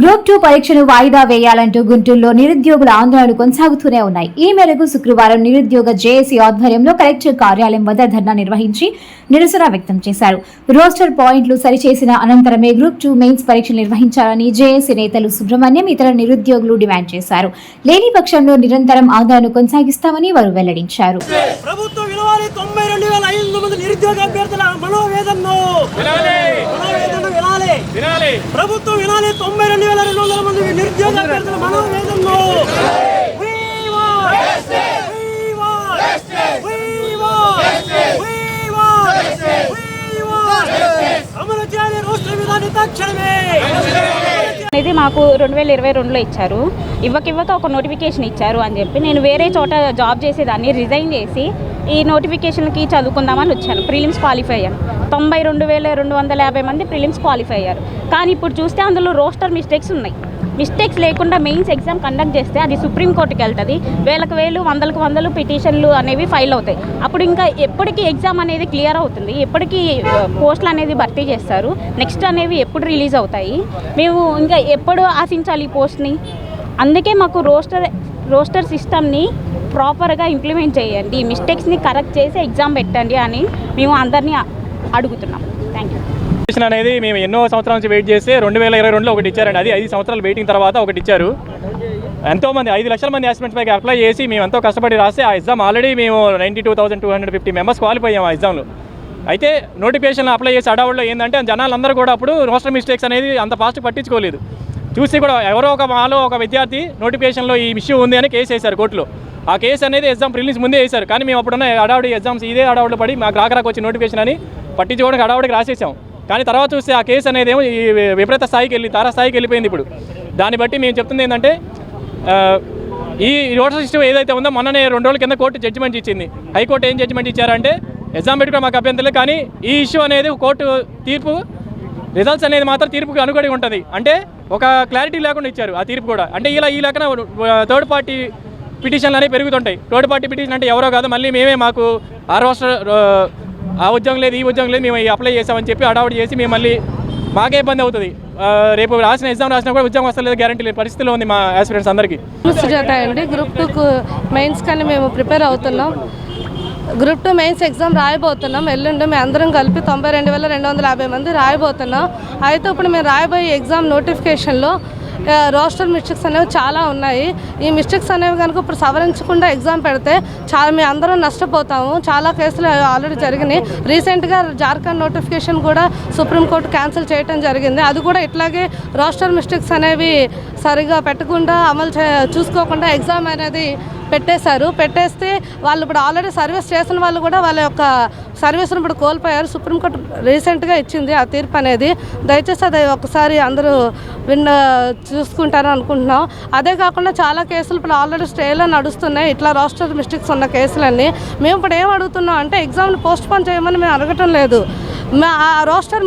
Group 2 పరీక్షను వాయిదా వేయాలంటూ గుంటూరులో నిరుద్యోగుల ఆందోళనలు కొనసాగుతూనే ఉన్నాయి. ఈ మేరకు శుక్రవారం నిరుద్యోగ జేఏసీ ఆధ్వర్యంలో కలెక్టర్ కార్యాలయం వద్ద ధర్నా నిర్వహించి నిరసన వ్యక్తం చేశారు. రోస్టర్ పాయింట్లు సరిచేసిన అనంతరమే గ్రూప్ 2 మెయిన్స్ పరీక్షలు నిర్వహించాలని జేఏసీ నేతలు సుబ్రహ్మణ్యం ఇతర నిరుద్యోగులు డిమాండ్ చేశారు. లేని పక్షంలో నిరంతరం ఆందోళన కొనసాగిస్తామని వారు వెల్లడించారు. ప్రభుత్వం వినాలి 92,200 మంది నిరుద్యోగ అభ్యర్థుల మనోవేదనను. అమలు చేయాలి రాష్ట్ర విధాని తక్షణమే అనేది మాకు 2022లో ఇచ్చారు. ఇవ్వక ఒక నోటిఫికేషన్ ఇచ్చారు అని చెప్పి నేను వేరే చోట జాబ్ చేసేదాన్ని రిజైన్ చేసి ఈ నోటిఫికేషన్కి చదువుకుందామని వచ్చాను. ప్రిలిమ్స్ క్వాలిఫై అయ్యాను. 92,250 మంది ప్రిలిమ్స్ క్వాలిఫై అయ్యారు. కానీ ఇప్పుడు చూస్తే అందులో రోస్టర్ మిస్టేక్స్ ఉన్నాయి. మిస్టేక్స్ లేకుండా మెయిన్స్ ఎగ్జామ్ కండక్ట్ చేస్తే అది సుప్రీంకోర్టుకి వెళ్తుంది. వేలకు వేలు వందలకు వందలు పిటిషన్లు అనేవి ఫైల్ అవుతాయి. అప్పుడు ఇంకా ఎప్పటికీ ఎగ్జామ్ అనేది క్లియర్ అవుతుంది, ఎప్పటికీ పోస్టులు అనేది భర్తీ చేస్తారు, నెక్స్ట్ అనేవి ఎప్పుడు రిలీజ్ అవుతాయి, మేము ఇంకా ఎప్పుడు ఆశించాలి ఈ పోస్ట్ని. అందుకే మాకు రోస్టర్ సిస్టమ్ని ప్రాపర్గా ఇంప్లిమెంట్ చేయండి, మిస్టేక్స్ని కరెక్ట్ చేసి ఎగ్జామ్ పెట్టండి అని మేము అందరినీ అడుగుతున్నాం. Thank you. అనేది మేము ఎన్నో సంవత్సరాల నుంచి వెయిట్ చేస్తే 2022లో ఒకటి ఇచ్చారండి. అది 5 సంవత్సరాలు వెయిటింగ్ తర్వాత ఒకటి ఇచ్చారు. ఎంతోమంది 5 లక్షల మంది ఆస్పిరెంట్స్ పైకి అప్లై చేసి మేము ఎంతో కష్టపడి రాస్తే ఆ ఎగ్జామ్ ఆల్రెడీ మేము 92,250 మెంబర్స్ క్వాలిఫై అయ్యాము ఆ ఎగ్జామ్లో. అయితే నోటిఫికేషన్లో అప్లై చేసి అడవుల్లో ఏంటంటే జనాలందరూ కూడా అప్పుడు రోస్టర్ మిస్టేక్స్ అనేది అంత ఫాస్ట్ పట్టించుకోలేదు. చూసి కూడా ఎవరో ఒక విద్యార్థి నోటిఫికేషన్లో ఈ ఇష్యూ ఉంది అని కేసు వేశారు కోర్టులో. ఆ కేసు అనేది ఎగ్జామ్ ప్రిలిమ్స్ ముందే వేశారు. కానీ మేము అప్పుడున్న అడావుడి ఎగ్జామ్స్ ఇదే అడావుడిలో పడి మాకు రాకరాకు వచ్చి నోటిఫికేషన్ అని పట్టించుకోవడానికి అడావుడికి రాసేసాం. కానీ తర్వాత చూస్తే ఆ కేసు అనేది ఏమో ఈ విపరీత స్థాయికి తారాస్థాయికి వెళ్ళిపోయింది. ఇప్పుడు దాన్ని బట్టి మేము చెప్తుంది ఏంటంటే ఈ రోస్టర్ సిస్టమ్ ఏదైతే ఉందో మొన్ననే 2 రోజుల కింద కోర్టు జడ్జిమెంట్ ఇచ్చింది. హైకోర్టు ఏం జడ్జిమెంట్ ఇచ్చారంటే ఎగ్జామ్ పెట్టుకుని మాకు అభ్యంతరం, కానీ ఈ ఇష్యూ అనేది కోర్టు తీర్పు రిజల్ట్స్ అనేది మాత్రం తీర్పుకి అనుగుణంగా ఉంటుంది. అంటే ఒక క్లారిటీ లేకుండా ఇచ్చారు ఆ తీర్పు కూడా. అంటే ఈ లెక్కన థర్డ్ పార్టీ పిటిషన్లు అనేవి పెరుగుతుంటాయి. థర్డ్ పార్టీ పిటిషన్ అంటే ఎవరో కాదు, మళ్ళీ మేమే మాకు ఆ రోస్టర్ ఆ ఉద్యోగం లేదు ఈ ఉద్యోగం లేదు మేము అప్లై చేసామని చెప్పి అడావుడి చేసి మేము మళ్ళీ మాకే ఇబ్బంది అవుతుంది. రేపు ఎగ్జామ్ రాసినా కూడా ఉద్యోగం వస్తలేదు గ్యారంటీ లేని పరిస్థితిలో ఉంది మా ఆస్పిరెంట్స్ అందరికీ. సుజాత అండి, గ్రూప్ 2 మెయిన్స్ కానీ మేము ప్రిపేర్ అవుతున్నాం. గ్రూప్ 2 మెయిన్స్ ఎగ్జామ్ రాయబోతున్నాం. ఎల్లుండి మేము అందరం కలిపి 92,250 మంది రాయబోతున్నాం. అయితే ఇప్పుడు మేము రాయబోయే ఎగ్జామ్ నోటిఫికేషన్లో రోస్టర్ మిస్టేక్స్ అనేవి చాలా ఉన్నాయి. ఈ మిస్టేక్స్ అనేవి కనుక ఇప్పుడు సవరించకుండా ఎగ్జామ్ పెడితే మేము అందరం నష్టపోతాము. చాలా కేసులు ఆల్రెడీ జరిగినాయి. రీసెంట్గా జార్ఖండ్ నోటిఫికేషన్ కూడా సుప్రీంకోర్టు క్యాన్సిల్ చేయడం జరిగింది. అది కూడా ఇట్లాగే రోస్టర్ మిస్టేక్స్ అనేవి సరిగా పెట్టకుండా చూసుకోకుండా ఎగ్జామ్ అనేది పెట్టేస్తే వాళ్ళు ఇప్పుడు ఆల్రెడీ సర్వీస్ చేసిన వాళ్ళు కూడా వాళ్ళ యొక్క సర్వీస్ను ఇప్పుడు కోల్పోయారు. సుప్రీంకోర్టు రీసెంట్గా ఇచ్చింది ఆ తీర్పు అనేది. దయచేసి అది ఒకసారి అందరూ చూసుకుంటారని అనుకుంటున్నాం. అదే కాకుండా చాలా కేసులు ఇప్పుడు ఆల్రెడీ స్టేలో నడుస్తున్నాయి. ఇట్లా రోస్టర్ మిస్టేక్స్ ఉన్న కేసులన్నీ మేము ఇప్పుడు ఏం అడుగుతున్నాం అంటే ఎగ్జామ్ని పోస్ట్పోన్ చేయమని మేము అడగటం లేదు. ఆ రోస్టర్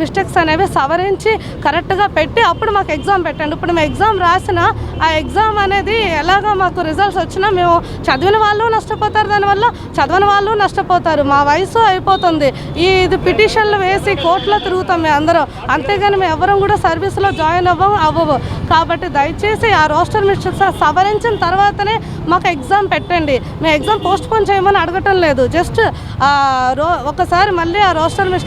మిస్టేక్స్ అనేవి సవరించి కరెక్ట్గా పెట్టి అప్పుడు మాకు ఎగ్జామ్ పెట్టండి. ఇప్పుడు మేము ఎగ్జామ్ రాసిన ఆ ఎగ్జామ్ అనేది ఎలాగ మాకు రిజల్ట్స్ వచ్చినా మేము చదివిన వాళ్ళు నష్టపోతారు, దానివల్ల చదవని వాళ్ళు నష్టపోతారు. మా వయసు అయిపోతుంది. ఇది పిటిషన్లు వేసి కోర్టులో తిరుగుతాం మేము అందరం. అంతేగాని మేము ఎవరం కూడా సర్వీస్లో జాయిన్ అవ్వవు. కాబట్టి దయచేసి ఆ రోస్టర్ మిస్టేక్స్ సవరించిన తర్వాతనే మాకు ఎగ్జామ్ పెట్టండి. మేము ఎగ్జామ్ పోస్ట్పోన్ చేయమని అడగటం లేదు. జస్ట్ ఒకసారి మళ్ళీ ఆ రోస్టర్ మిస్టేక్స్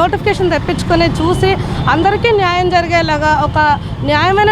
నోటిఫికేషన్ తెప్పించుకొని చూసి అందరికీ న్యాయం జరిగేలాగా ఒక న్యాయమైన